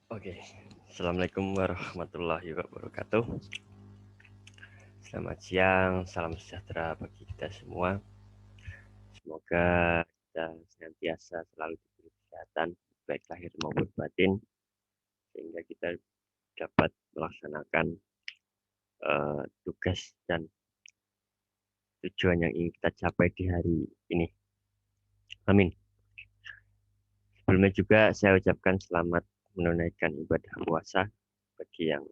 Oke, Assalamualaikum warahmatullahi wabarakatuh. Selamat siang, salam sejahtera bagi kita semua. Semoga kita senantiasa selalu diberi kesehatan, baik lahir maupun batin, sehingga kita dapat melaksanakan tugas dan tujuan yang ingin kita capai di hari ini. Amin. Sebelumnya juga saya ucapkan selamat menunaikan ibadah puasa bagi yang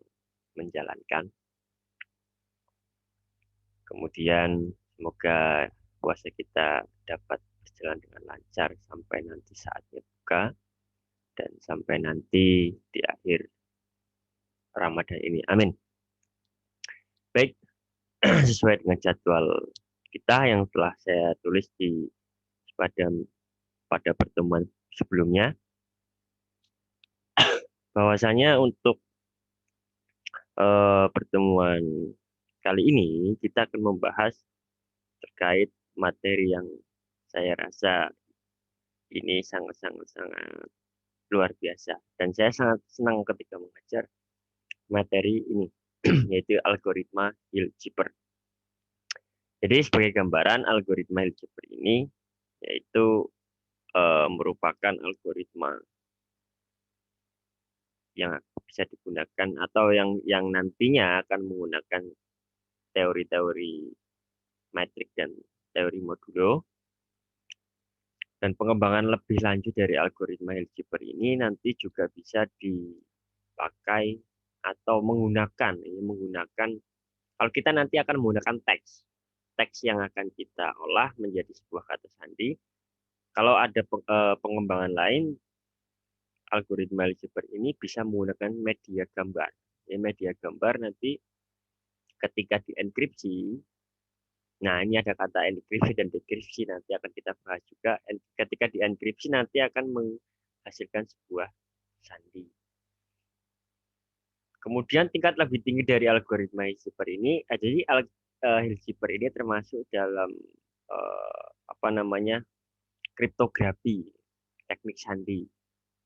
menjalankan. Kemudian semoga puasa kita dapat berjalan dengan lancar sampai nanti saatnya buka dan sampai nanti di akhir Ramadan ini. Amin. Baik, sesuai dengan jadwal kita yang telah saya tulis pada pada pertemuan sebelumnya, bahwasanya untuk pertemuan kali ini kita akan membahas terkait materi yang saya rasa ini sangat luar biasa dan saya sangat senang ketika mengajar materi ini yaitu algoritma Hilbert. Jadi sebagai gambaran algoritma Hilbert ini yaitu merupakan algoritma yang bisa digunakan atau yang nantinya akan menggunakan teori-teori metrik dan teori modulo, dan pengembangan lebih lanjut dari algoritma Hilbert ini nanti juga bisa dipakai atau menggunakan kalau kita nanti akan menggunakan teks yang akan kita olah menjadi sebuah kata sandi. Kalau ada pengembangan lain, algoritma Hilbert ini bisa menggunakan media gambar. Ya, media gambar nanti ketika dienkripsi, nah ini ada kata enkripsi dan dekripsi nanti akan kita bahas juga. Ketika dienkripsi nanti akan menghasilkan sebuah sandi. Kemudian tingkat lebih tinggi dari algoritma Hilbert ini, jadi Hilbert ini termasuk dalam apa namanya kriptografi, teknik sandi.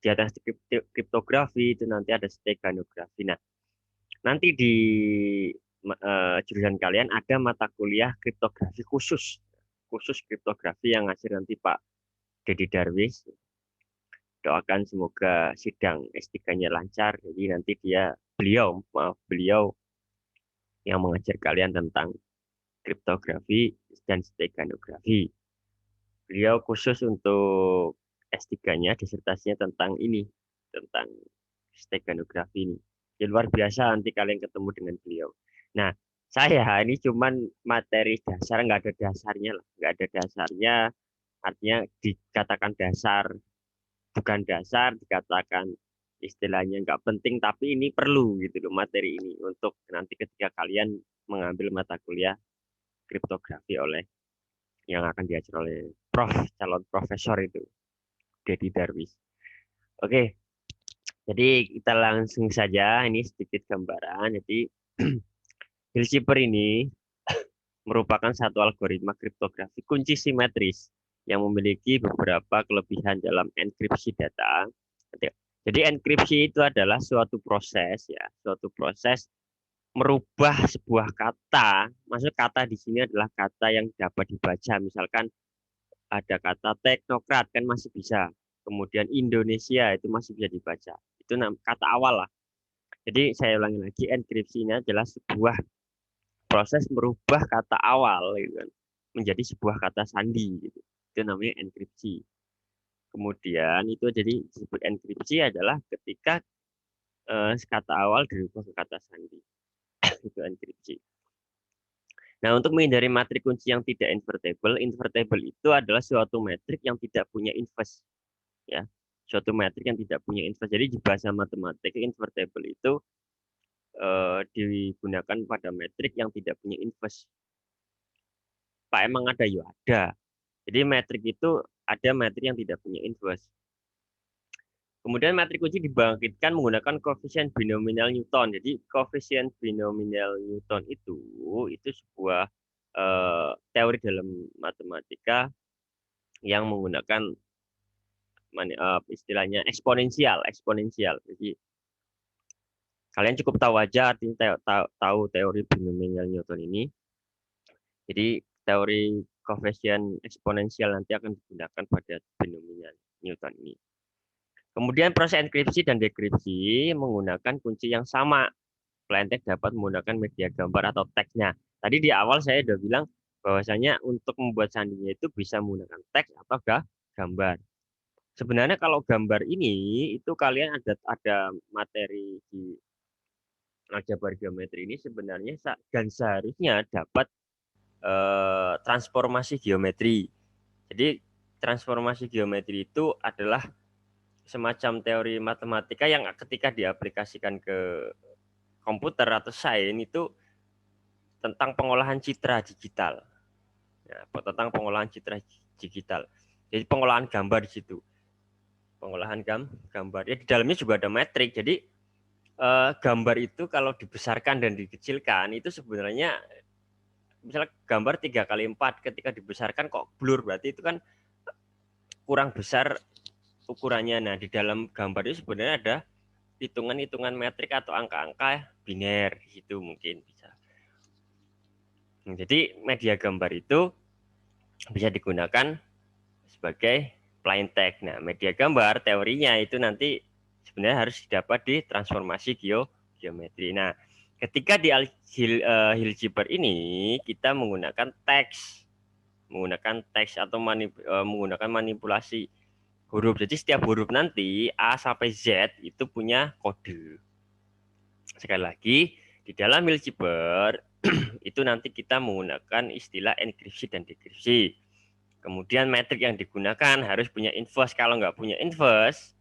Di atas kriptografi itu nanti ada steganografi. Nah, nanti di jurusan kalian ada mata kuliah kriptografi khusus kriptografi yang ngasih nanti Pak Dedi Darwis. Doakan semoga sidang S3-nya lancar. Jadi nanti beliau yang mengajar kalian tentang kriptografi dan steganografi. Beliau khusus untuk S3-nya, disertasinya tentang ini, tentang steganografi ini. Ya, luar biasa nanti kalian ketemu dengan beliau. Nah, saya ini cuman materi dasar, nggak ada dasarnya lah. Nggak ada dasarnya, artinya dikatakan dasar, bukan dasar, dikatakan istilahnya nggak penting, tapi ini perlu gitu loh materi ini untuk nanti ketika kalian mengambil mata kuliah kriptografi yang akan diajar oleh calon profesor itu, Dedi Darwis. Oke, jadi kita langsung saja, ini sedikit gambaran. Jadi Hilbert ini merupakan satu algoritma kriptografi kunci simetris yang memiliki beberapa kelebihan dalam enkripsi data. Jadi enkripsi itu adalah suatu proses merubah sebuah kata. Maksud kata di sini adalah kata yang dapat dibaca. Misalkan ada kata teknokrat kan masih bisa. Kemudian Indonesia itu masih bisa dibaca. Itu kata awal lah. Jadi saya ulangi lagi, enkripsinya adalah sebuah proses merubah kata awal gitu kan, menjadi sebuah kata sandi gitu. Itu namanya enkripsi. Kemudian itu jadi disebut enkripsi adalah ketika kata awal dirubah ke kata sandi. Itu enkripsi. Nah, untuk menghindari matrik kunci yang tidak invertible itu adalah suatu metrik yang tidak punya inverse, ya. Suatu metrik yang tidak punya inverse. Jadi di bahasa matematik invertible itu digunakan pada metrik yang tidak punya inverse. Pak, emang ada? Ya ada. Jadi metrik itu ada metrik yang tidak punya inverse. Kemudian metrik kunci dibangkitkan menggunakan koefisien binomial Newton. Jadi koefisien binomial Newton itu sebuah teori dalam matematika yang menggunakan istilahnya eksponensial. Jadi Kalian cukup tahu aja artinya tahu teori binomial Newton ini. Jadi teori koefisien eksponensial nanti akan digunakan pada binomial Newton ini. Kemudian proses enkripsi dan dekripsi menggunakan kunci yang sama. Plaintext dapat menggunakan media gambar atau teksnya. Tadi di awal saya sudah bilang bahwasanya untuk membuat sandinya itu bisa menggunakan teks atau gambar. Sebenarnya kalau gambar ini itu kalian ada materi di aljabar geometri ini sebenarnya dan seharusnya dapat transformasi geometri. Jadi transformasi geometri itu adalah semacam teori matematika yang ketika diaplikasikan ke komputer atau sains itu tentang pengolahan citra digital. Ya, tentang pengolahan citra digital. Jadi pengolahan gambar di situ. Pengolahan gambar. Ya di dalamnya juga ada metrik. Jadi gambar itu kalau dibesarkan dan dikecilkan itu sebenarnya misalnya gambar 3x4 ketika dibesarkan kok blur, berarti itu kan kurang besar ukurannya. Nah, di dalam gambar itu sebenarnya ada hitungan-hitungan metrik atau angka-angka biner gitu mungkin bisa. Jadi media gambar itu bisa digunakan sebagai plain text. Nah, media gambar teorinya itu nanti sebenarnya harus didapat di transformasi geometri. Nah, ketika di algebra ini kita menggunakan teks atau menggunakan manipulasi huruf. Jadi setiap huruf nanti A sampai Z itu punya kode. Sekali lagi, di dalam algebra itu nanti kita menggunakan istilah enkripsi dan dekripsi. Kemudian metrik yang digunakan harus punya inverse. Kalau nggak punya inverse,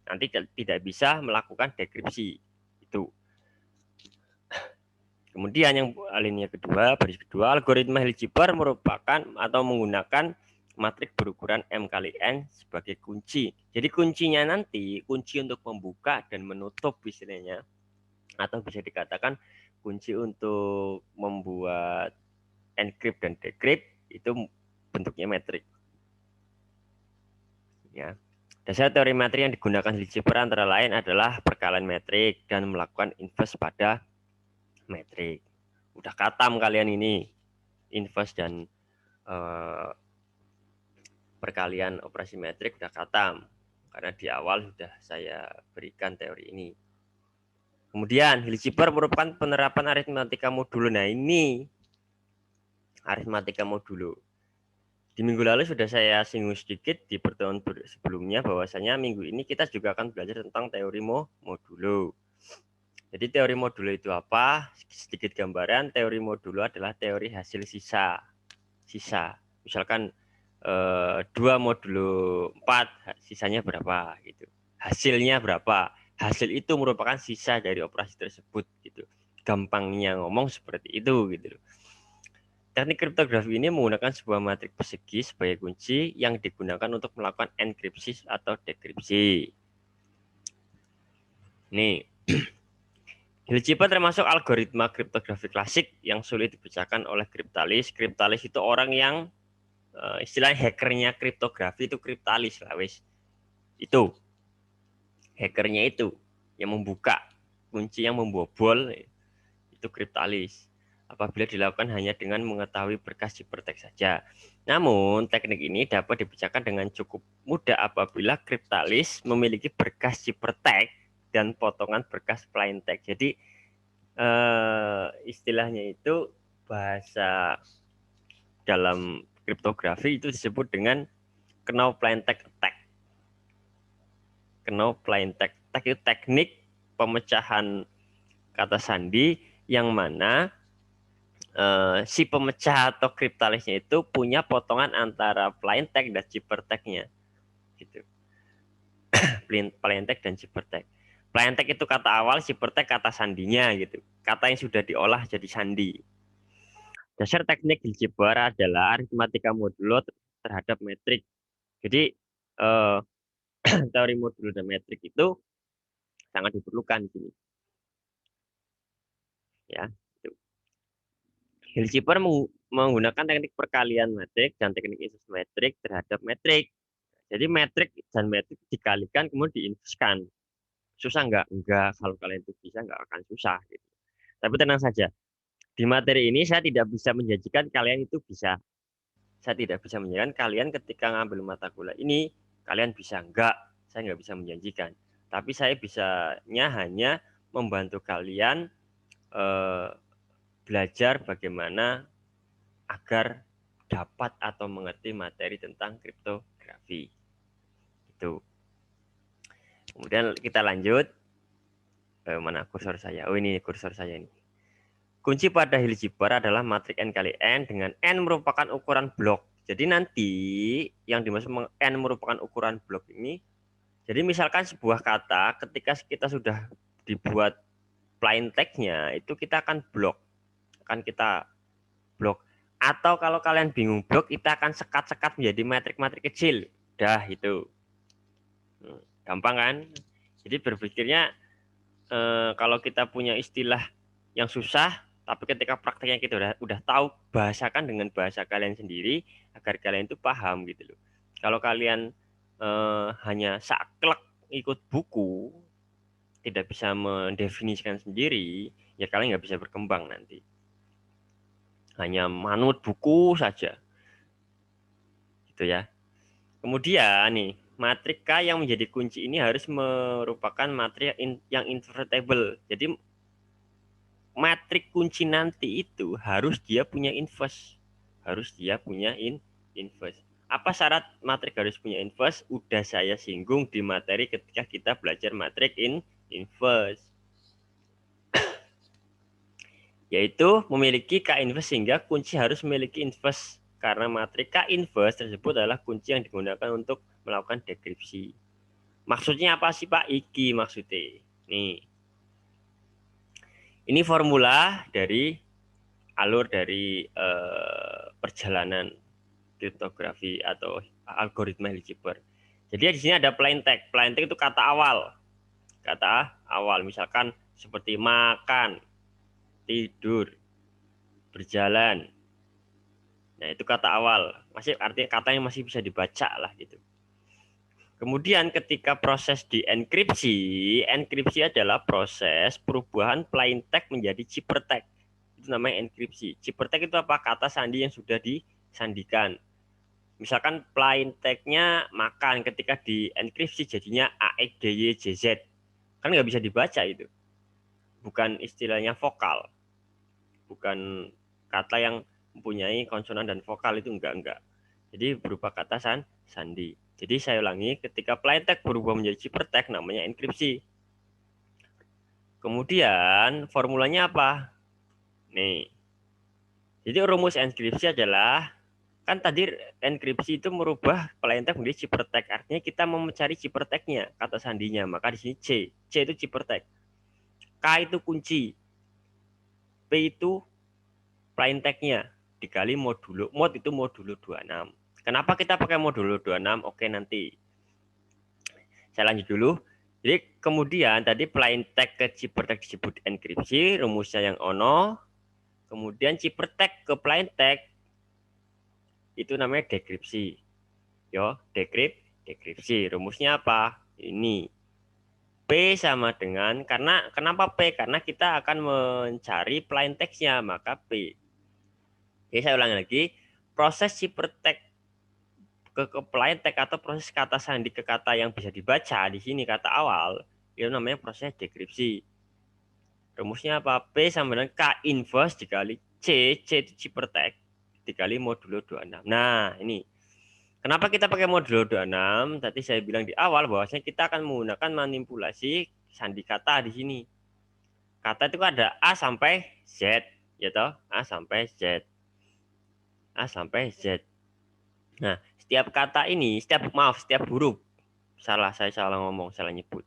nanti tidak bisa melakukan dekripsi. Itu. Kemudian yang alinea kedua, baris kedua, algoritma Hilbert merupakan atau menggunakan matrik berukuran M kali N sebagai kunci. Jadi kuncinya nanti, kunci untuk membuka dan menutup istilahnya, atau bisa dikatakan kunci untuk membuat encrypt dan decrypt itu bentuknya metrik. Ya. Dasar teori metrik yang digunakan Hilbert antara lain adalah perkalian metrik dan melakukan inverse pada metrik. Udah katam kalian ini inverse dan perkalian operasi metrik udah katam karena di awal sudah saya berikan teori ini. Kemudian Hilbert merupakan penerapan aritmatika modulo. Nah, ini aritmatika modulo. Di minggu lalu sudah saya singgung sedikit di pertemuan sebelumnya bahwasanya minggu ini kita juga akan belajar tentang teori modulo. Jadi teori modulo itu apa? Sedikit gambaran, teori modulo adalah teori hasil sisa. Misalkan 2 modulo 4, sisanya berapa gitu. Hasilnya berapa? Hasil itu merupakan sisa dari operasi tersebut gitu. Gampangnya ngomong seperti itu gitu. Teknik kriptografi ini menggunakan sebuah matrik persegi sebagai kunci yang digunakan untuk melakukan enkripsi atau dekripsi. Nih, Hilbert termasuk algoritma kriptografi klasik yang sulit dipecahkan oleh kriptalis. Kriptalis itu orang yang istilah hackernya kriptografi itu kriptalis lah wis. Itu hackernya itu yang membuka kunci yang membobol itu kriptalis. Apabila dilakukan hanya dengan mengetahui berkas ciphertext saja. Namun, teknik ini dapat dipecahkan dengan cukup mudah apabila kriptalis memiliki berkas ciphertext dan potongan berkas plaintext. Jadi istilahnya itu bahasa dalam kriptografi itu disebut dengan kernel plaintext attack. Kernel plaintext attack itu teknik pemecahan kata sandi yang mana si pemecah atau kriptalisnya itu punya potongan antara plaintext dan ciphertext-nya. Gitu. Plaintext dan ciphertext. Plaintext itu kata awal, ciphertext kata sandinya gitu. Kata yang sudah diolah jadi sandi. Dasar teknik Hilbert adalah aritmatika modulo terhadap metrik. Jadi teori modulo dan metrik itu sangat diperlukan di sini. Ya. Hilbert menggunakan teknik perkalian metrik dan teknik inverse metrik terhadap metrik. Jadi metrik dan metrik dikalikan kemudian diinverskan. Susah nggak? Enggak. Kalau kalian itu bisa, nggak akan susah. Gitu. Tapi tenang saja. Di materi ini saya tidak bisa menjanjikan kalian itu bisa. Saya tidak bisa menjanjikan kalian ketika ngambil mata kuliah ini, kalian bisa. Enggak. Saya nggak bisa menjanjikan. Tapi saya bisanya hanya membantu kalian eh, belajar bagaimana agar dapat atau mengerti materi tentang kriptografi. Itu. Kemudian kita lanjut. Mana kursor saya? Oh, ini kursor saya ini. Kunci pada algebra adalah matrik n kali n dengan n merupakan ukuran blok. Jadi nanti yang dimaksud n merupakan ukuran blok ini, jadi misalkan sebuah kata ketika kita sudah dibuat plain text-nya itu kita akan blok, akan kita blok. Atau kalau kalian bingung blok, kita akan sekat-sekat menjadi matrik-matrik kecil. Dah itu. Gampang kan? Jadi berpikirnya kalau kita punya istilah yang susah, tapi ketika prakteknya kita udah tahu, bahasakan dengan bahasa kalian sendiri agar kalian itu paham gitu loh. Kalau kalian hanya saklek ikut buku, tidak bisa mendefinisikan sendiri, ya kalian nggak bisa berkembang nanti. Hanya manut buku saja, gitu ya. Kemudian nih, matrik K yang menjadi kunci ini harus merupakan matrik yang invertible. Jadi matrik kunci nanti itu harus dia punya inverse. Harus dia punya inverse. Apa syarat matrik harus punya inverse? Udah saya singgung di materi ketika kita belajar matrik inverse. Yaitu memiliki K inverse sehingga kunci harus memiliki inverse. Karena matrik K inverse tersebut adalah kunci yang digunakan untuk melakukan dekripsi. Maksudnya apa sih Pak? Iki maksudnya. Nih. Ini formula dari alur dari perjalanan kriptografi atau algoritma algebra. Jadi di sini ada plain text. Plain text itu kata awal. Kata awal misalkan seperti makan, tidur, berjalan. Nah, itu kata awal. Masih artinya katanya masih bisa dibaca lah gitu. Kemudian ketika proses di enkripsi adalah proses perubahan plain text menjadi ciphertext. Itu namanya enkripsi. Ciphertext itu apa? Kata sandi yang sudah disandikan. Misalkan plain text-nya makan, ketika di enkripsi jadinya AXDYJZ. Kan nggak bisa dibaca itu. Bukan istilahnya vokal. Bukan kata yang mempunyai konsonan dan vokal, itu enggak. Jadi berupa kata sandi. Jadi saya ulangi, ketika plain text berubah menjadi ciphertext namanya enkripsi. Kemudian formulanya apa? Nih. Jadi rumus enkripsi adalah, kan tadi enkripsi itu merubah plain text menjadi ciphertext. Artinya kita mau mencari ciphertext-nya, kata sandinya. Maka di sini C. C itu ciphertext. K itu kunci. P itu plain text-nya dikali modulo. Mod itu modulo 26. Kenapa kita pakai modulo 26? Oke, nanti. Saya lanjut dulu. Jadi kemudian tadi plain text ke ciphertext disebut enkripsi, rumusnya yang ono. Kemudian ciphertext ke plain text itu namanya dekripsi. Yo, dekripsi. Rumusnya apa? Ini. P sama dengan, karena kenapa P? Karena kita akan mencari plain text-nya, maka P. Jadi saya ulangi lagi, proses ciphertext ke plain text atau proses kata sandi ke kata yang bisa dibaca di sini kata awal, itu namanya proses dekripsi. Rumusnya apa? P sama dengan K inverse dikali C itu ciphertext dikali modulo 26. Nah, ini. Kenapa kita pakai modulo 26? Tadi saya bilang di awal bahwasanya kita akan menggunakan manipulasi sandi kata di sini. Kata itu ada A sampai Z, ya toh? A sampai Z. A sampai Z. Nah, setiap kata ini, setiap huruf. Saya salah ngomong, salah nyebut.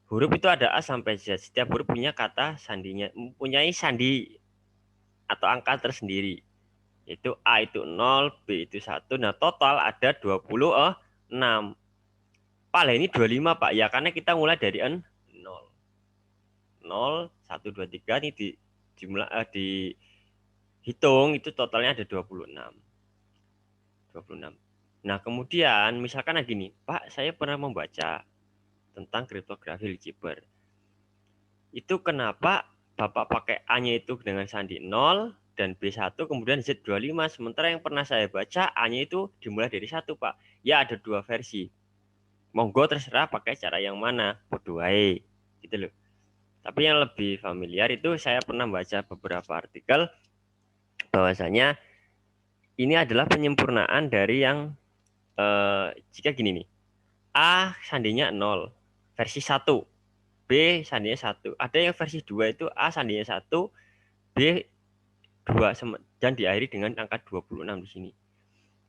Huruf itu ada A sampai Z. Setiap huruf punya kata sandinya, mempunyai sandi atau angka tersendiri. Itu A itu 0, B itu 1. Nah, total ada 26. Pak, ini 25, Pak. Ya, karena kita mulai dari 0. 0, 1, 2, 3. Ini dihitung, itu totalnya ada 26. 26. Nah, kemudian misalkan gini, Pak, saya pernah membaca tentang kriptografi aljabar. Itu kenapa Bapak pakai A-nya itu dengan sandi 0 dan B1 kemudian Z25. Sementara yang pernah saya baca A-nya itu dimulai dari 1, Pak. Ya ada 2 versi. Monggo terserah pakai cara yang mana. Bodoh wae. Gitu loh. Tapi yang lebih familiar itu saya pernah baca beberapa artikel bahwasanya ini adalah penyempurnaan dari yang jika gini nih. A sandinya 0, versi 1. B sandinya 1. Ada yang versi 2 itu A sandinya 1, B 2 dan diakhiri dengan angka 26 di sini.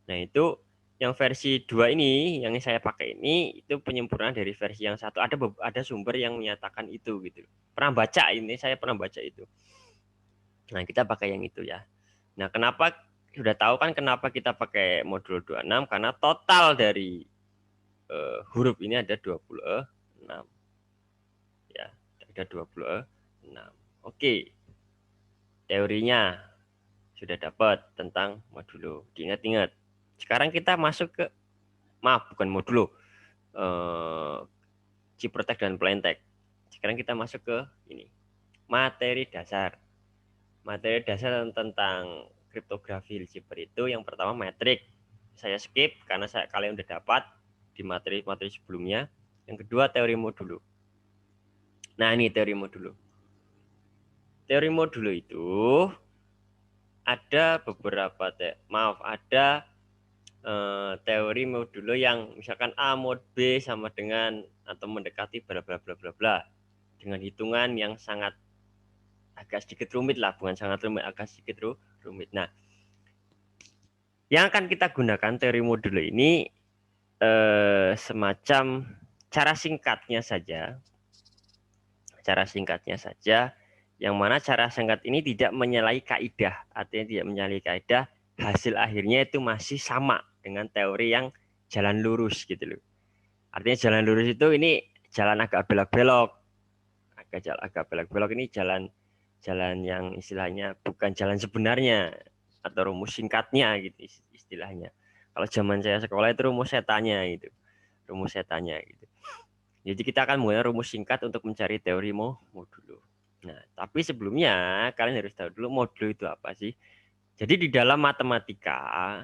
Nah, itu yang versi 2 ini yang saya pakai ini itu penyempurnaan dari versi yang 1. Ada sumber yang menyatakan itu gitu. Pernah baca ini, saya pernah baca itu. Nah, kita pakai yang itu ya. Nah, kenapa sudah tahu kan kenapa kita pakai modul 26 karena total dari huruf ini ada 26. Ya, ada 26. Oke. Teorinya sudah dapat tentang modulo. Diingat-ingat. Sekarang kita masuk ke, bukan modulo, Ciprotek dan Plentek. Sekarang kita masuk ke ini, materi dasar. Materi dasar tentang kriptografi aljabar itu yang pertama metrik. Saya skip karena kalian udah dapat di materi-materi sebelumnya. Yang kedua teori modulo. Nah, ini teori modulo. Teori modulo itu ada beberapa ada teori modulo yang misalkan A mod B sama dengan atau mendekati bla bla bla bla bla dengan hitungan yang sangat agak sedikit rumit lah, bukan sangat rumit, agak sedikit rumit. Nah, yang akan kita gunakan teori modulo ini semacam cara singkatnya saja. Cara singkatnya saja, yang mana cara singkat ini tidak menyalahi kaidah, artinya tidak menyalahi kaidah, hasil akhirnya itu masih sama dengan teori yang jalan lurus gitu loh. Artinya jalan lurus itu ini jalan agak belok-belok, agak belok-belok ini jalan yang istilahnya bukan jalan sebenarnya atau rumus singkatnya gitu istilahnya. Kalau zaman saya sekolah itu rumus setannya gitu, rumus setannya gitu. Jadi kita akan menggunakan rumus singkat untuk mencari teori modulo. Nah, tapi sebelumnya kalian harus tahu dulu modulo itu apa sih. Jadi di dalam matematika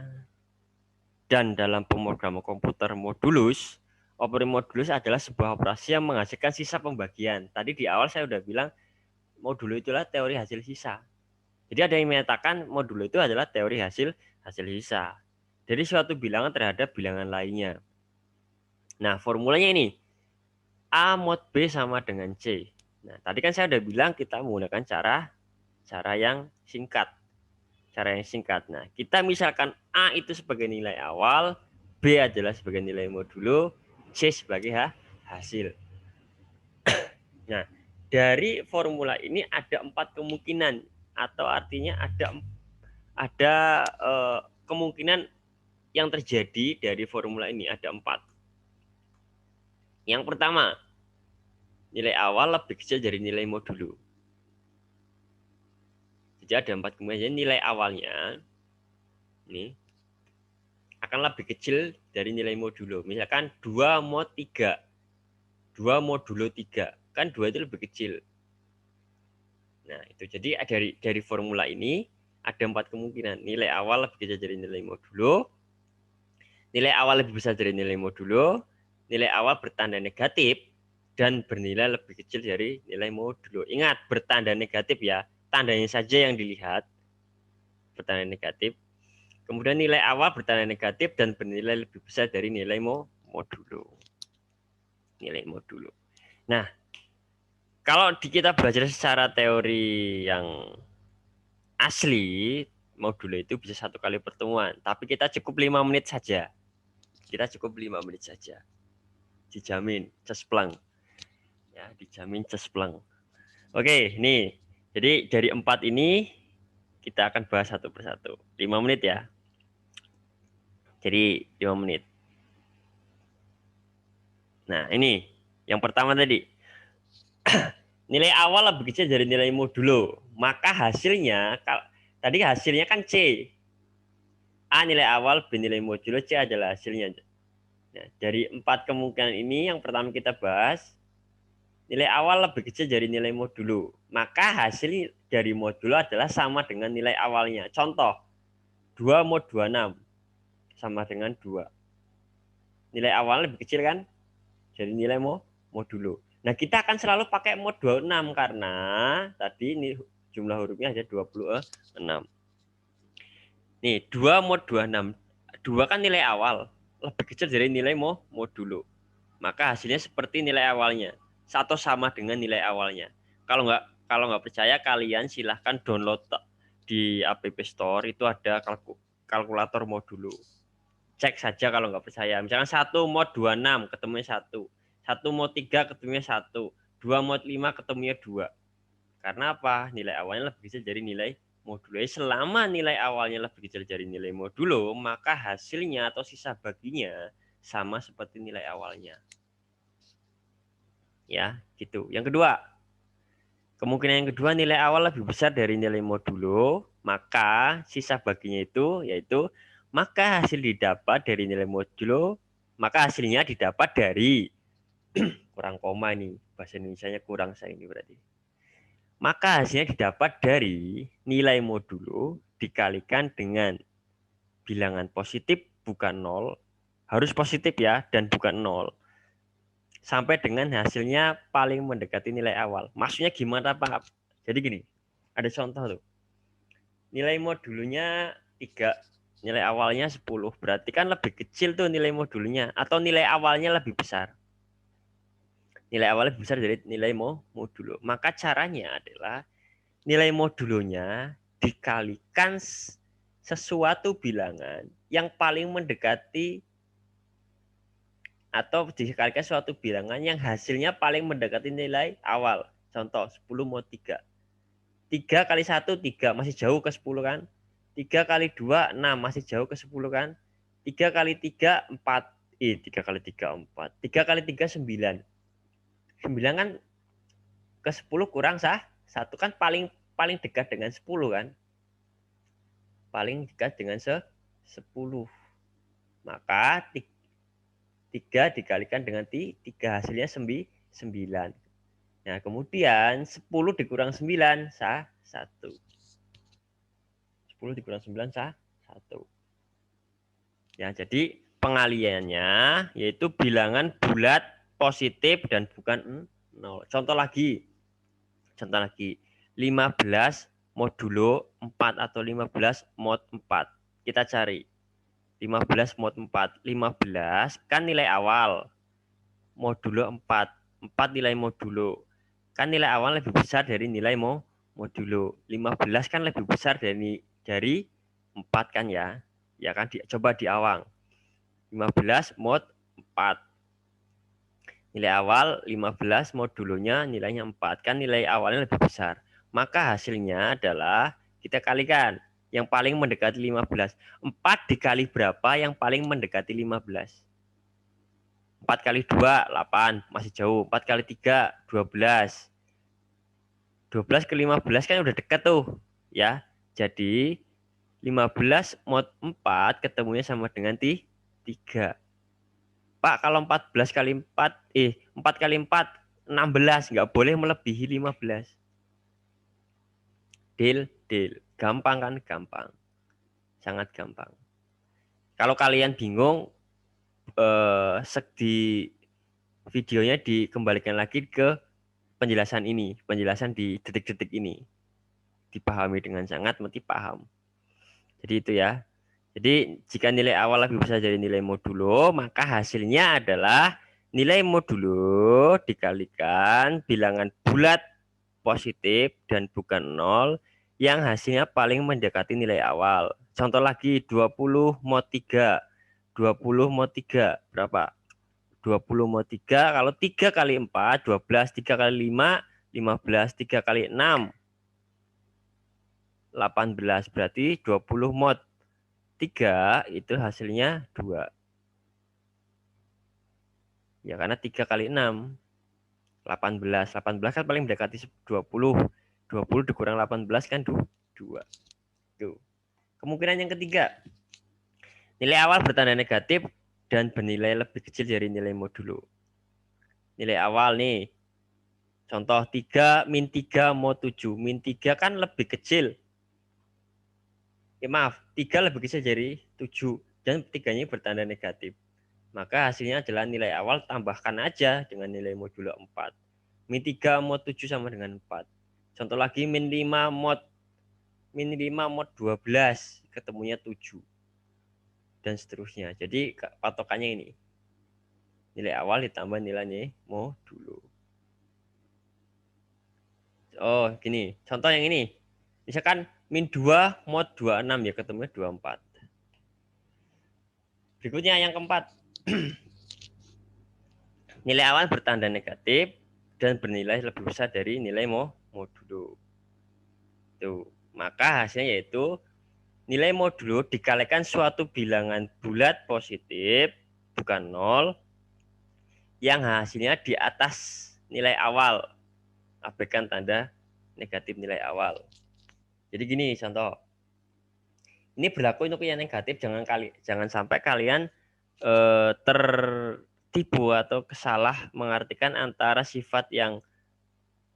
dan dalam pemrograman komputer modulus, operasi modulus adalah sebuah operasi yang menghasilkan sisa pembagian. Tadi di awal saya sudah bilang modulo itulah teori hasil sisa. Jadi ada yang menyatakan modulo itu adalah teori hasil sisa. Jadi suatu bilangan terhadap bilangan lainnya. Nah, formulanya ini A mod B sama dengan C. Nah, tadi kan saya udah bilang kita menggunakan cara yang singkat. Cara yang singkat. Nah, kita misalkan A itu sebagai nilai awal, B adalah sebagai nilai modulo, C sebagai hasil. Nah, dari formula ini ada 4 kemungkinan atau artinya ada kemungkinan yang terjadi dari formula ini ada 4. Yang pertama, nilai awal lebih kecil dari nilai modulo. Jadi ada 4 kemungkinan. Nilai awalnya ini akan lebih kecil dari nilai modulo. Misalkan 2 mod 3. 2 modulo 3. Kan 2 itu lebih kecil. Nah, itu jadi dari formula ini ada 4 kemungkinan. Nilai awal lebih kecil dari nilai modulo. Nilai awal lebih besar dari nilai modulo. Nilai awal bertanda negatif dan bernilai lebih kecil dari nilai modulo. Ingat, bertanda negatif ya. Tandanya saja yang dilihat. Bertanda negatif. Kemudian nilai awal bertanda negatif dan bernilai lebih besar dari nilai modulo. Nilai modulo. Nah, kalau kita belajar secara teori yang asli, modulo itu bisa 1 kali pertemuan. Tapi kita cukup 5 menit saja. Kita cukup 5 menit saja. Dijamin cespleng. Ya, dijamin cespleng. Oke, nih. Jadi dari 4 ini kita akan bahas satu persatu. 5 menit ya. Jadi 5 menit. Nah, ini yang pertama tadi. Nilai awal lebih kecil dari nilai modulo. Maka hasilnya, tadi hasilnya kan C. A nilai awal, B nilai modulo, C adalah hasilnya. Nah, dari 4 kemungkinan ini yang pertama kita bahas, nilai awal lebih kecil dari nilai modulo. Maka hasil dari modulo adalah sama dengan nilai awalnya. Contoh, 2 mod 26 sama dengan 2. Nilai awalnya lebih kecil kan? Jadi nilai modulo. Nah, kita akan selalu pakai mod 26 karena tadi ini jumlah hurufnya ada 26. Nih, 2 mod 26. 2 kan nilai awal. Lebih kecil dari nilai modulo. Maka hasilnya seperti nilai awalnya. Atau sama dengan nilai awalnya. Kalau nggak percaya, kalian silahkan download di App Store. Itu ada kalkulator modulo. Cek saja kalau nggak percaya. Misalkan 1 mod 26 ketemunya 1. 1 mod 3 ketemunya 1. 2 mod 5 ketemunya 2. Karena apa? Nilai awalnya lebih kecil dari nilai modulo. Selama nilai awalnya lebih kecil dari nilai modulo, maka hasilnya atau sisa baginya sama seperti nilai awalnya. Ya, gitu. Yang kedua, kemungkinan yang kedua nilai awal lebih besar dari nilai modulo, maka sisa baginya itu yaitu maka hasil didapat dari nilai modulo, maka hasilnya didapat dari kurang koma nih, bahasa Indonesianya kurang saya ini berarti. Maka hasilnya didapat dari nilai modulo dikalikan dengan bilangan positif bukan nol, harus positif ya dan bukan nol, sampai dengan hasilnya paling mendekati nilai awal. Maksudnya gimana Pak? Jadi gini, ada contoh tuh. Nilai modulnya 3, nilai awalnya 10. Berarti kan lebih kecil tuh nilai modulnya atau nilai awalnya lebih besar. Nilai awalnya lebih besar dari nilai modulo. Maka caranya adalah nilai modulonya dikalikan sesuatu bilangan yang paling mendekati atau dikalikan suatu bilangan yang hasilnya paling mendekati nilai awal. Contoh 10 mod 3. 3 kali 1 3 masih jauh ke 10 kan? 3 kali 2 6 masih jauh ke 10 kan? 3 kali 3 4. 3 kali 3 4. 3 kali 3 9. 9 kan ke 10 kurang sah. 1 kan paling dekat dengan 10 kan? Paling dekat dengan 10. Maka 3 dikalikan dengan 3 hasilnya 9. Nah, kemudian 10 dikurang 9 sah 1. 10 dikurang 9 sah 1. Ya, jadi pengaliannya yaitu bilangan bulat positif dan bukan 0. Contoh lagi. 15 modulo 4 atau 15 mod 4. Kita cari. 15 mod 4. 15 kan nilai awal. Modulo 4. 4 nilai modulo. Kan nilai awal lebih besar dari nilai modulo. 15 kan lebih besar dari 4 kan ya. Ya kan coba diawang. 15 mod 4. Nilai awal 15 modulonya nilainya 4. Kan nilai awalnya lebih besar. Maka hasilnya adalah kita kalikan. Yang paling mendekati 15. 4 dikali berapa yang paling mendekati 15? 4 kali 2, 8. Masih jauh. 4 kali 3, 12. 12 ke 15 kan udah dekat tuh. Ya. Jadi 15 mod 4 ketemunya sama dengan 3. Pak, kalau 14 kali 4, 4 kali 4, 16. Nggak boleh melebihi 15. Deal. Gampang kan? Gampang. Sangat gampang. Kalau kalian bingung, di videonya dikembalikan lagi ke penjelasan ini. Penjelasan di detik-detik ini. Dipahami dengan sangat, mesti paham. Jadi itu ya. Jadi jika nilai awal lebih besar dari nilai modulo, maka hasilnya adalah nilai modulo dikalikan bilangan bulat positif dan bukan nol yang hasilnya paling mendekati nilai awal. Contoh lagi 20 mod 3. 20 mod 3 berapa? 20 mod 3 kalau 3 kali 4 12, 3 kali 5 15, 3 kali 6 18, berarti 20 mod 3 itu hasilnya 2. Ya karena 3 kali 6 18. 18 kan paling mendekati 20. 20 dikurang 18 kan 2. Tuh. Kemungkinan yang ketiga. Nilai awal bertanda negatif dan bernilai lebih kecil dari nilai modulo. Nilai awal nih. Contoh 3 min 3 mod 7. Min 3 kan lebih kecil. Maaf, 3 lebih kecil dari 7. Dan 3-nya bertanda negatif. Maka hasilnya adalah nilai awal tambahkan aja dengan nilai modulo 4. Min 3 mod 7 sama dengan 4. Contoh lagi min 5 mod 12. Ketemunya 7. Dan seterusnya. Jadi patokannya ini. Nilai awal ditambah nilainya modulo. Oh, gini. Contoh yang ini. Misalkan min 2 mod 26 ya, ketemunya 24. Berikutnya yang keempat. Nilai awal bertanda negatif dan bernilai lebih besar dari nilai modulo. Tuh. Maka hasilnya yaitu nilai modulo dikalikan suatu bilangan bulat positif, bukan 0, yang hasilnya di atas nilai awal. Abaikan tanda negatif nilai awal. Jadi gini contoh. Ini berlaku untuk yang negatif, jangan sampai kalian tertipu atau kesalah mengartikan antara sifat yang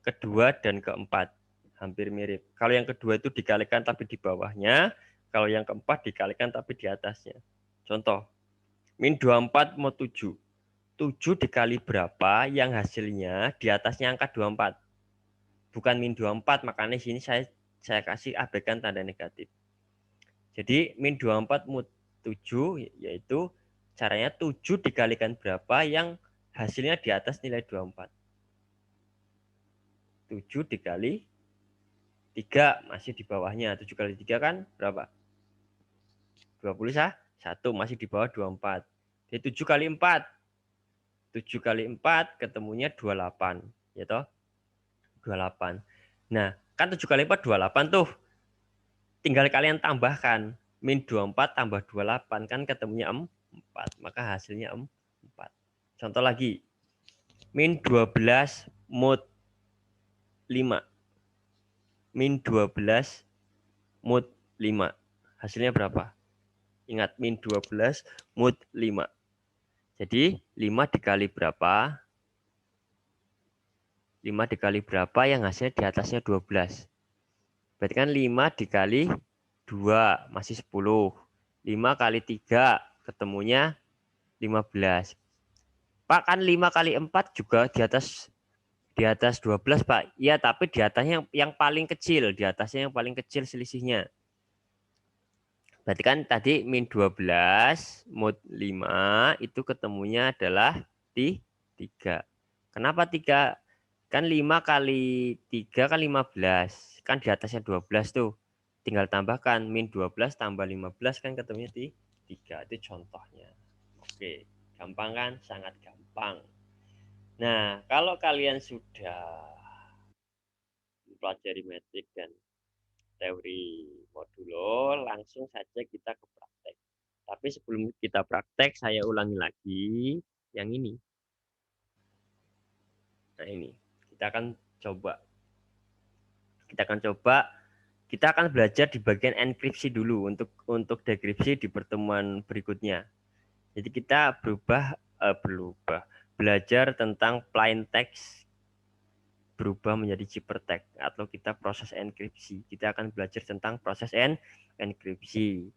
kedua dan keempat. Hampir mirip. Kalau yang kedua itu dikalikan tapi di bawahnya, kalau yang keempat dikalikan tapi di atasnya. Contoh, min 24 mau 7. 7 dikali berapa yang hasilnya di atasnya angka 24. Bukan min 24, makanya sini saya kasih abaikan tanda negatif. Jadi min 24 mod 7 yaitu caranya 7 dikalikan berapa yang hasilnya di atas nilai 24. 7 dikali 3 masih di bawahnya. 7 kali 3 kan berapa? 21, masih di bawah 24. Jadi 7 kali 4. 7 kali 4 ketemunya 28. Ya toh? 28. Nah, kan 7 kali 4 28 tuh. Tinggal kalian tambahkan. Min 24 tambah 28 kan ketemunya 4. Maka hasilnya 4. Contoh lagi. Min 12 mod 5. Min 12 mod 5. Hasilnya berapa? Ingat, min 12 mod 5. Jadi 5 dikali berapa? 5 dikali berapa yang hasilnya di atasnya 12. Berarti kan 5 dikali 2 masih 10. 5 kali 3 ketemunya 15. Pak, kan 5 kali 4 juga di atas 12, Pak. Iya, tapi di atasnya yang paling kecil, di atasnya yang paling kecil selisihnya. Berarti kan tadi min 12 mod 5 itu ketemunya adalah di 3. Kenapa 3? Kan 5 kali 3 kan 15. Kan di atasnya 12 tuh. Tinggal tambahkan min 12 tambah 15 kan ketemunya di 3. Itu contohnya. Oke, gampang kan? Sangat gampang. Nah, kalau kalian sudah mempelajari metrik dan teori modulo, langsung saja kita ke praktek. Tapi sebelum kita praktek, saya ulangi lagi yang ini. Nah, ini. Kita akan coba. Kita akan belajar di bagian enkripsi dulu untuk dekripsi di pertemuan berikutnya. Jadi kita belajar tentang plain text berubah menjadi ciphertext atau kita proses enkripsi. Kita akan belajar tentang proses enkripsi.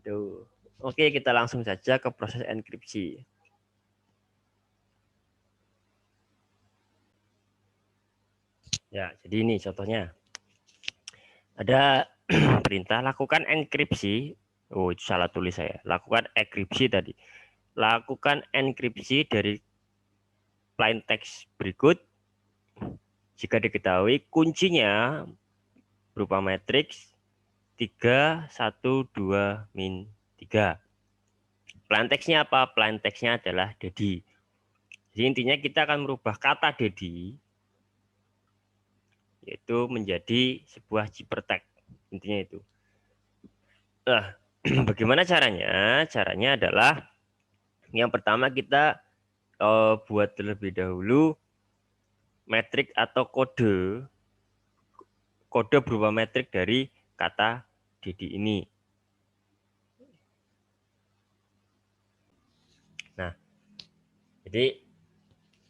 Tuh. Oke, kita langsung saja ke proses enkripsi. Ya, jadi ini contohnya. Ada perintah lakukan enkripsi. Oh, itu salah tulis saya. Lakukan enkripsi tadi. Lakukan enkripsi dari plain text berikut. Jika diketahui kuncinya berupa matriks 3, 1, 2, min 3. Plain text-nya apa? Plain text-nya adalah Dedi. Jadi intinya kita akan merubah kata Dedi yaitu menjadi sebuah ciphertext. Intinya itu. Nah, bagaimana caranya? Caranya adalah yang pertama kita buat terlebih dahulu metrik atau kode berupa metrik dari kata Dedi ini. Jadi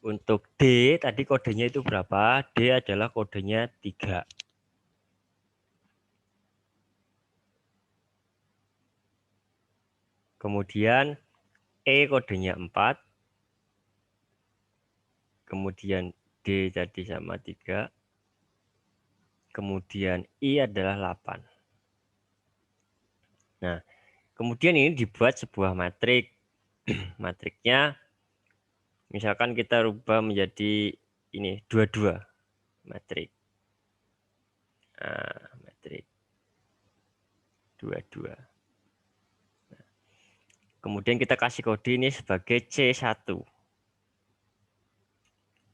untuk D tadi kodenya itu berapa? D adalah kodenya 3. Kemudian E kodenya 4. Kemudian D tadi sama 3. Kemudian I adalah 8. Nah, kemudian ini dibuat sebuah matrik. Matriknya misalkan kita rubah menjadi ini 22 matrik. Nah, matrik 22. Kemudian kita kasih kode ini sebagai C1.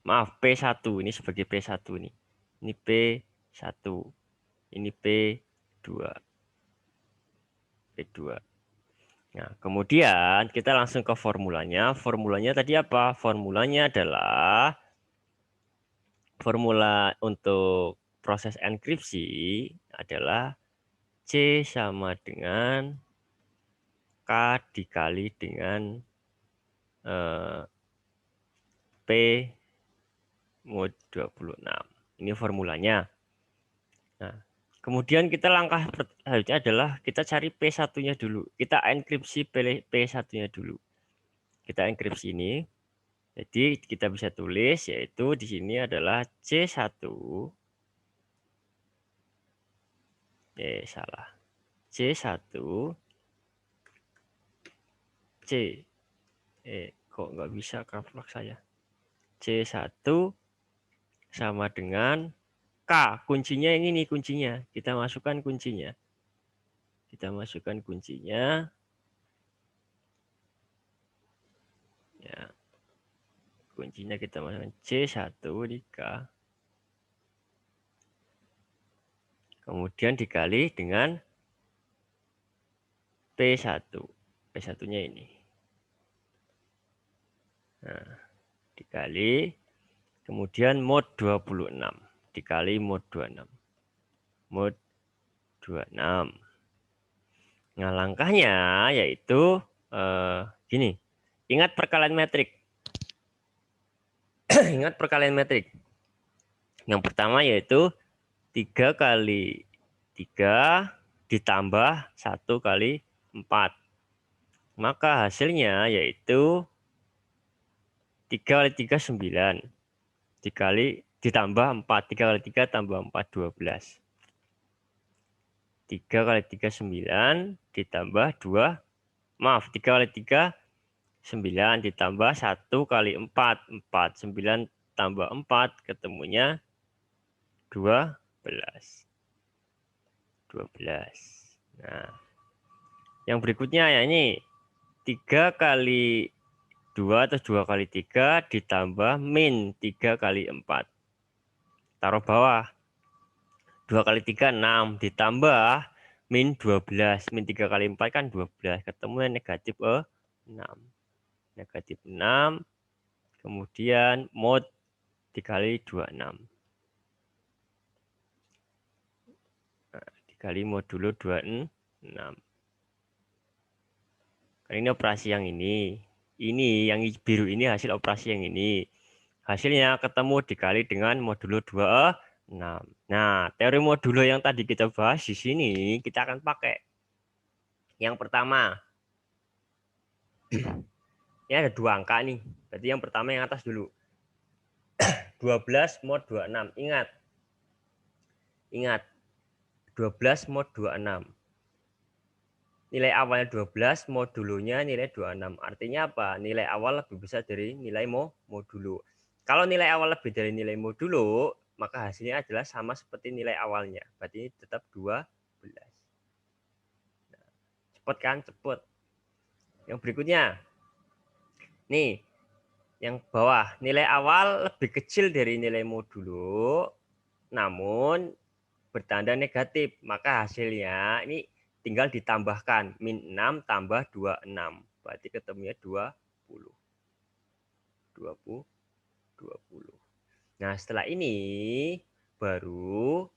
Maaf, P1. Ini sebagai P1 nih. Ini P1. Ini P2. P2. Nah, kemudian kita langsung ke formulanya. Formulanya tadi apa? Formulanya adalah formula untuk proses enkripsi adalah C sama dengan K dikali dengan P mod 26. Ini formulanya. Nah, kemudian kita langkah selanjutnya adalah kita cari P1-nya dulu. Kita enkripsi P1-nya dulu. Kita enkripsi ini. Jadi kita bisa tulis yaitu di sini adalah C1. Salah. C1 C. Kok nggak bisa caps lock saya. C1 sama dengan K. Kuncinya ini nih kuncinya. Kita masukkan kuncinya. Kita masukkan kuncinya. Ya. Kuncinya kita masukkan C1 di K. Kemudian dikali dengan P1. P1-nya ini. Nah, dikali. Kemudian mod 26. Dikali mod 26. Mod 26. Nah, langkahnya yaitu gini. Ingat perkalian metrik. Ingat perkalian metrik. Yang pertama yaitu 3 kali 3 ditambah 1 kali 4. Maka hasilnya yaitu 3 kali 3 9. Dikali ditambah 4. 3 kali 3 tambah 4 12. 3 kali 3 9 ditambah 2. Maaf, 3 kali 3 9 ditambah 1 kali 4. 4. 9 tambah 4 ketemunya 12. 12. Nah, yang berikutnya ya ini 3 kali 2 atau 2 kali 3 ditambah min 3 kali 4. Taruh bawah. 2 kali 3 6 ditambah min 12. Min 3 kali 4 kan 12. Ketemunya negatif 6. Negatif 6. Kemudian mod dikali 26. Nah, dikali modulo 26. Ini operasi yang ini. Ini yang biru ini hasil operasi yang ini. Hasilnya ketemu dikali dengan modulo 26. Nah, teori modulo yang tadi kita bahas di sini kita akan pakai. Yang pertama, ini ada 2 angka nih. Berarti yang pertama yang atas dulu. 12 mod 26. Ingat. Ingat. 12 mod 26. Nilai awalnya 12, modulonya nilai 26. Artinya apa? Nilai awal lebih besar dari nilai modulo. Kalau nilai awal lebih dari nilai modulo, maka hasilnya adalah sama seperti nilai awalnya. Berarti tetap 12. Nah, cepet kan? Cepet. Yang berikutnya. Nih, yang bawah. Nilai awal lebih kecil dari nilai modulo, namun bertanda negatif. Maka hasilnya ini tinggal ditambahkan min 6 tambah 26. Berarti ketemunya 20. 20. Nah, setelah ini baru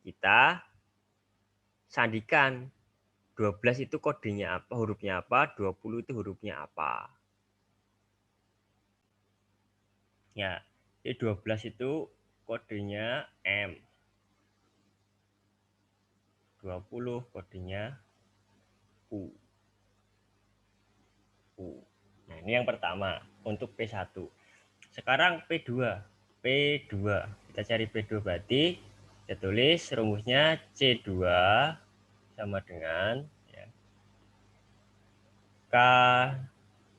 kita sandikan 12 itu kodenya apa, hurufnya apa, 20 itu hurufnya apa. Ya, C12 itu kodenya M. 20 kodenya U. U. Nah, ini yang pertama untuk P1. Sekarang P2. P2. Kita cari P2 berarti kita tulis rumusnya C2 sama dengan ya, K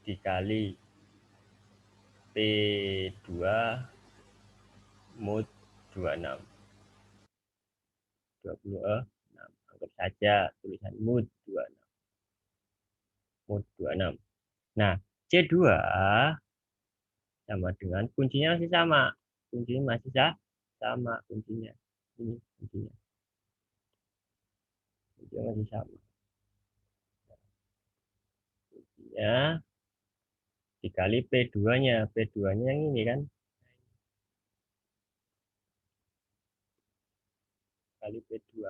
dikali P2 mod 26. 26. Anggap saja tulisan mod 26. Mod 26. Nah, C2 sama dengan kuncinya masih sama. Kuncinya masih sama kuncinya. Ini kuncinya. Kuncinya masih sama. Kuncinya dikali P2-nya. P2-nya yang ini kan. Kali P2.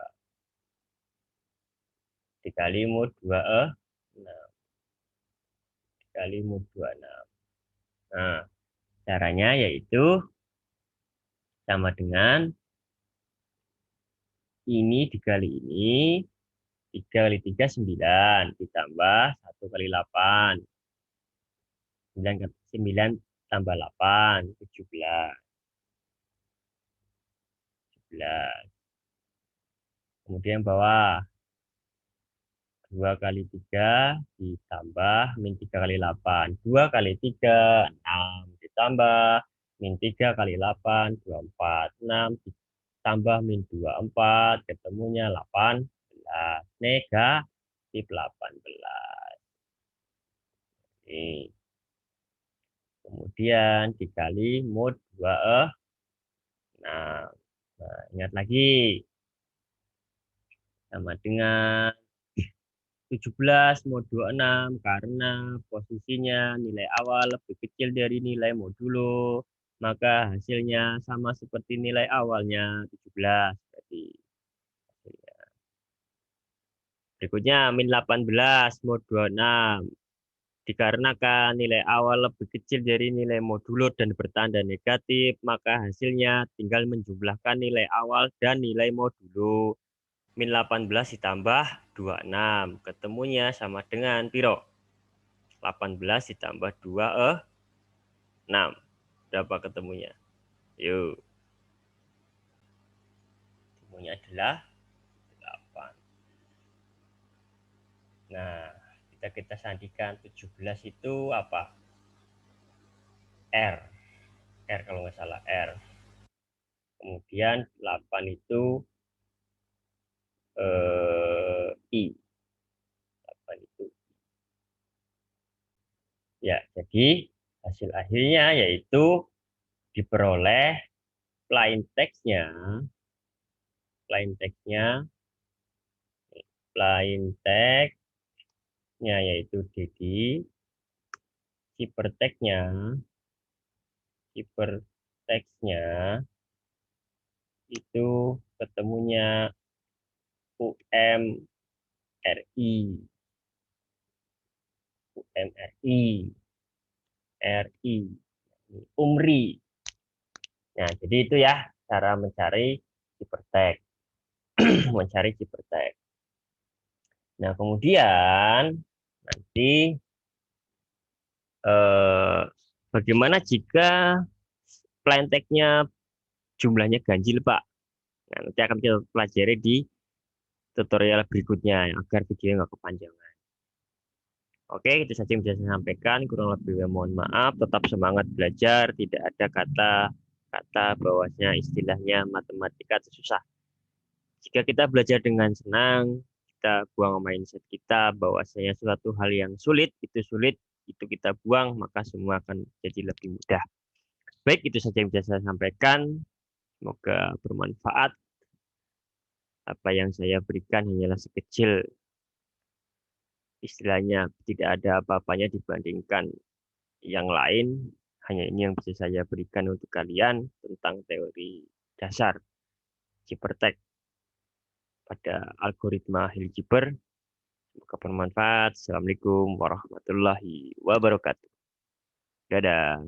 Dikali mod 26. Dikali mod 26. Nah, caranya yaitu sama dengan ini dikali ini. 3 kali 3, 9. Ditambah 1 kali 8. 9 tambah 8. 17. 17. Kemudian bawah. 2 kali 3 ditambah min 3 kali 8. 2 kali 3, 6. Ditambah min 3 kali 8, 24. 6 ditambah min 24, ketemunya 18. Negatif 18. Ini. Kemudian dikali mod 26. Nah, ingat lagi. Sama dengan 17 mod 26 karena posisinya nilai awal lebih kecil dari nilai modulo, maka hasilnya sama seperti nilai awalnya 17. Jadi hasilnya. Berikutnya min 18 mod 26. Dikarenakan nilai awal lebih kecil dari nilai modulo dan bertanda negatif, maka hasilnya tinggal menjumlahkan nilai awal dan nilai modulo. Min 18 ditambah 26. Ketemunya sama dengan piro? 18 ditambah 2, 6. Berapa ketemunya? Yuk. Ketemunya adalah 8. Nah, kita sandikan 17 itu apa? R. R kalau nggak salah, R. Kemudian 8 itu I. 8 itu. Ya, jadi hasil akhirnya yaitu diperoleh plain text-nya plain text-nya yaitu Dedi, hypertext-nya itu ketemunya UMRI UMRI. Nah, jadi itu ya cara mencari hypertext. Mencari hypertext. Nah, kemudian nanti bagaimana jika plain text-nya jumlahnya ganjil, Pak? Nah, nanti akan kita pelajari di tutorial berikutnya agar video nggak kepanjangan. Oke, itu saja yang bisa saya sampaikan. Kurang lebih mohon maaf. Tetap semangat belajar. Tidak ada kata bahwasanya istilahnya matematika itu susah. Jika kita belajar dengan senang, kita buang mindset kita bahwasanya suatu hal yang sulit, itu kita buang, maka semua akan jadi lebih mudah. Baik, itu saja yang bisa saya sampaikan. Semoga bermanfaat. Apa yang saya berikan hanyalah sekecil, istilahnya tidak ada apa-apanya dibandingkan yang lain. Hanya ini yang bisa saya berikan untuk kalian tentang teori dasar Cybertext pada algoritma Hilbert. Semoga bermanfaat. Assalamualaikum warahmatullahi wabarakatuh. Dadah.